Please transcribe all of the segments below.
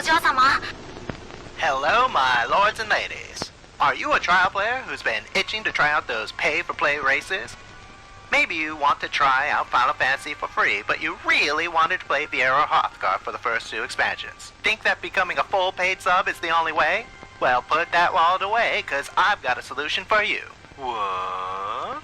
OJoSama. Hello, my lords and ladies. Are you a trial player who's been itching to try out those pay-for-play races? Maybe you want to try out Final Fantasy for free, but you really wanted to play Viera Hrothgar for the first 2 expansions. Think that becoming a full paid sub is the only way? Well, put that wallet away, cause I've got a solution for you. What?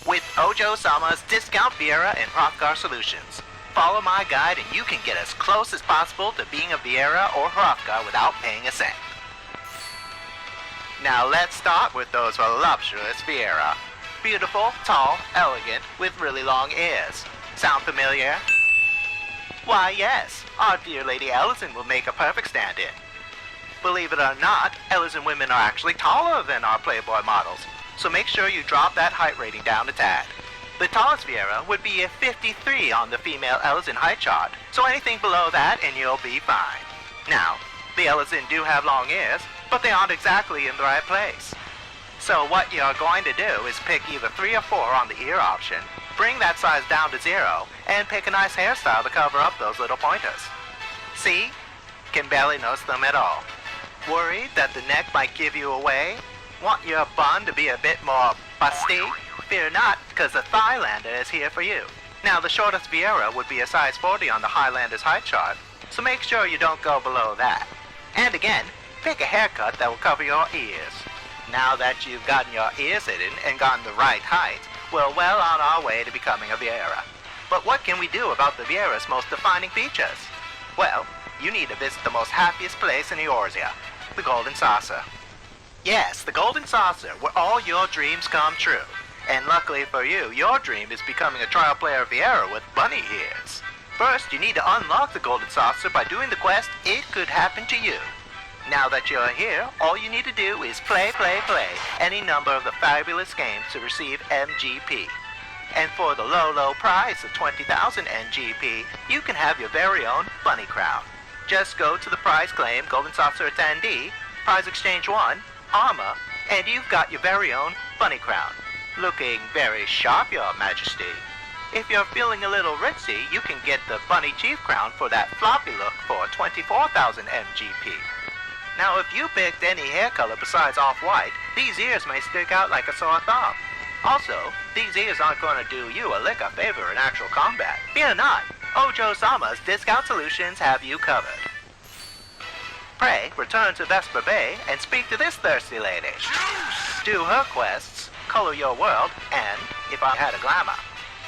With OJoSama's Discount Viera and Hrothgar solutions. Follow my guide and you can get as close as possible to being a Viera or Hrothgar without paying a cent. Now let's start with those voluptuous Viera. Beautiful, tall, elegant, with really long ears. Sound familiar? Why yes, our dear Lady Ellison will make a perfect stand-in. Believe it or not, Ellison women are actually taller than our Playboy models, so make sure you drop that height rating down a tad. The tallest Viera would be a 53 on the female Ellison height chart, so anything below that and you'll be fine. Now, the Ellison do have long ears, but they aren't exactly in the right place. So what you're going to do is pick either 3 or 4 on the ear option, bring that size down to 0, and pick a nice hairstyle to cover up those little pointers. See? Can barely notice them at all. Worried that the neck might give you away? Want your bun to be a bit more busty? Fear not, because the Thailander is here for you. Now the shortest Viera would be a size 40 on the Highlander's height chart, so make sure you don't go below that. And again, pick a haircut that will cover your ears. Now that you've gotten your ears hidden and gotten the right height, we're well on our way to becoming a Viera. But what can we do about the Viera's most defining features? Well, you need to visit the most happiest place in Eorzea, the Golden Saucer. Yes, the Golden Saucer, where all your dreams come true. And luckily for you, your dream is becoming a trial player Viera with bunny ears. First, you need to unlock the Golden Saucer by doing the quest, It Could Happen to You. Now that you're here, all you need to do is play any number of the fabulous games to receive MGP. And for the low price of 20,000 NGP, you can have your very own bunny crown. Just go to the prize claim Golden Saucer attendee, prize exchange 1, Armor, and you've got your very own bunny crown. Looking very sharp, your majesty. If you're feeling a little ritzy, you can get the bunny chief crown for that floppy look for 24,000 MGP. Now if you picked any hair color besides off-white, these ears may stick out like a sore thumb. Also, these ears aren't going to do you a lick of favor in actual combat. Fear not, OJoSama's discount solutions have you covered. Pray, return to Vesper Bay and speak to this thirsty lady. Do her quests, color your world, and, if I had a glamour.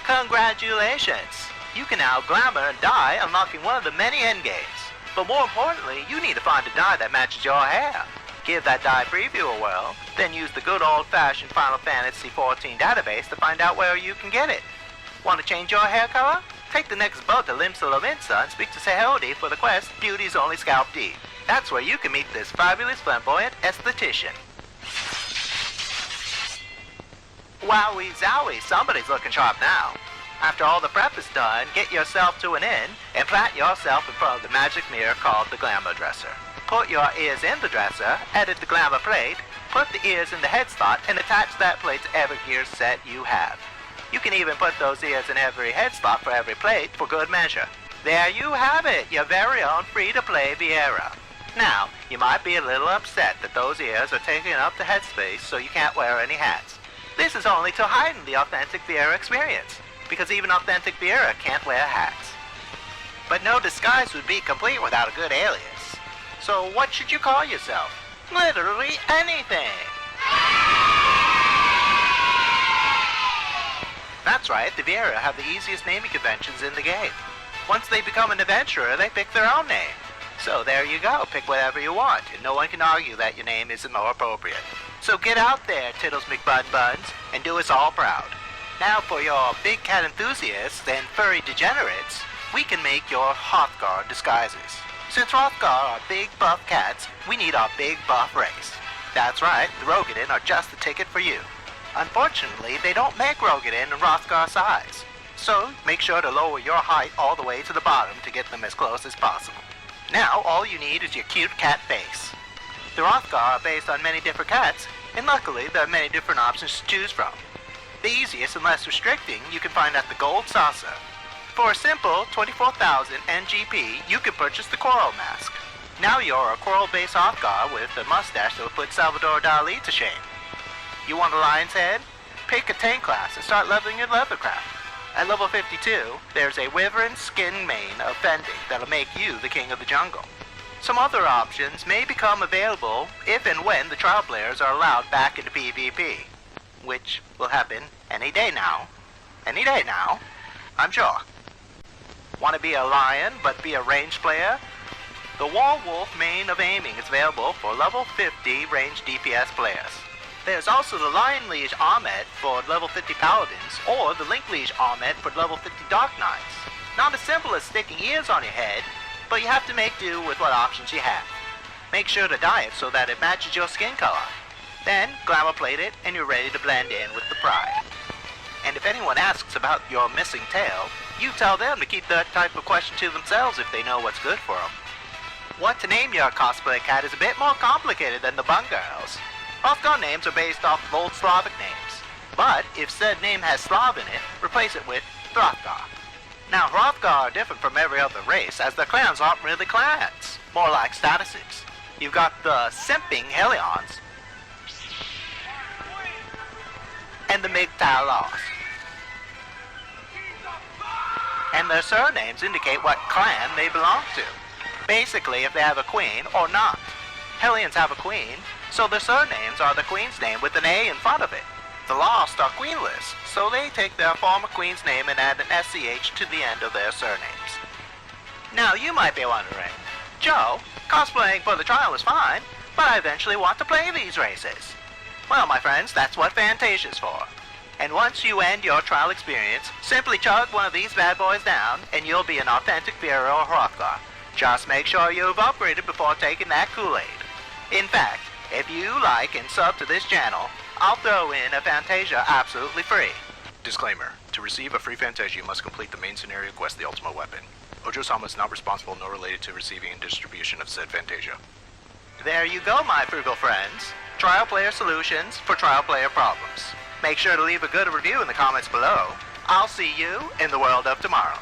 Congratulations! You can now glamour and dye, unlocking one of the many endgames. But more importantly, you need to find a dye that matches your hair. Give that dye preview a whirl, then use the good old-fashioned Final Fantasy XIV database to find out where you can get it. Want to change your hair color? Take the next boat to Limsa Lominsa and speak to Seheldi for the quest Beauty's Only Scalp Deed. That's where you can meet this fabulous flamboyant esthetician. Wowie zowie, somebody's looking sharp now. After all the prep is done, get yourself to an inn and plant yourself in front of the magic mirror called the Glamour Dresser. Put your ears in the dresser, edit the glamour plate, put the ears in the head slot, and attach that plate to every gear set you have. You can even put those ears in every head slot for every plate for good measure. There you have it, your very own free-to-play Viera. Now, you might be a little upset that those ears are taking up the headspace so you can't wear any hats. This is only to heighten the authentic Viera experience, because even authentic Viera can't wear hats. But no disguise would be complete without a good alias. So what should you call yourself? Literally anything! That's right, the Viera have the easiest naming conventions in the game. Once they become an adventurer, they pick their own name. So there you go, pick whatever you want, and no one can argue that your name isn't more appropriate. So get out there, Tiddles McBunbuns, and do us all proud. Now for your big cat enthusiasts and furry degenerates, we can make your Hrothgar disguises. Since Hrothgar are big buff cats, we need our big buff race. That's right, the Rogadin are just the ticket for you. Unfortunately, they don't make Rogadin in Hrothgar size. So make sure to lower your height all the way to the bottom to get them as close as possible. Now all you need is your cute cat face. The Hrothgar are based on many different cats, and luckily there are many different options to choose from. The easiest and less restricting you can find at the Gold Saucer. For a simple 24,000 NGP, you can purchase the Coral Mask. Now you're a coral-based Hrothgar with a mustache that will put Salvador Dali to shame. You want a lion's head? Pick a tank class and start leveling your leathercraft. At level 52, there's a wyvern skin mane of fending that'll make you the king of the jungle. Some other options may become available if and when the trial players are allowed back into PvP, which will happen any day now. Any day now, I'm sure. Want to be a lion but be a ranged player? The Warwolf mane of aiming is available for level 50 ranged DPS players. There's also the Lion Liege Armet for level 50 Paladins, or the Link Liege Armet for level 50 Dark Knights. Not as simple as sticking ears on your head, but you have to make do with what options you have. Make sure to dye it so that it matches your skin color. Then, glamour plate it, and you're ready to blend in with the pride. And if anyone asks about your missing tail, you tell them to keep that type of question to themselves if they know what's good for them. What to name your cosplay cat is a bit more complicated than the Bun Girls. Hrothgar names are based off of old Slavic names, but if said name has Slav in it, replace it with Hrothgar. Now Hrothgar are different from every other race, as the clans aren't really clans, more like statuses. You've got the simping Helions, and the Migtalos. And their surnames indicate what clan they belong to. Basically, if they have a queen or not. Hellions have a queen, so their surnames are the queen's name with an A in front of it. The Lost are queenless, so they take their former queen's name and add an SCH to the end of their surnames. Now you might be wondering, Joe, cosplaying for the trial is fine, but I eventually want to play these races. Well, my friends, that's what Fantasia's for. And once you end your trial experience, simply chug one of these bad boys down, and you'll be an authentic Viera Hrothgar. Just make sure you've upgraded before taking that Kool-Aid. In fact, if you like and sub to this channel, I'll throw in a Fantasia absolutely free. Disclaimer. To receive a free Fantasia, you must complete the main scenario quest, The Ultimate Weapon. OJoSama is not responsible nor related to receiving and distribution of said Fantasia. There you go, my frugal friends. Trial player solutions for trial player problems. Make sure to leave a good review in the comments below. I'll see you in the world of tomorrow.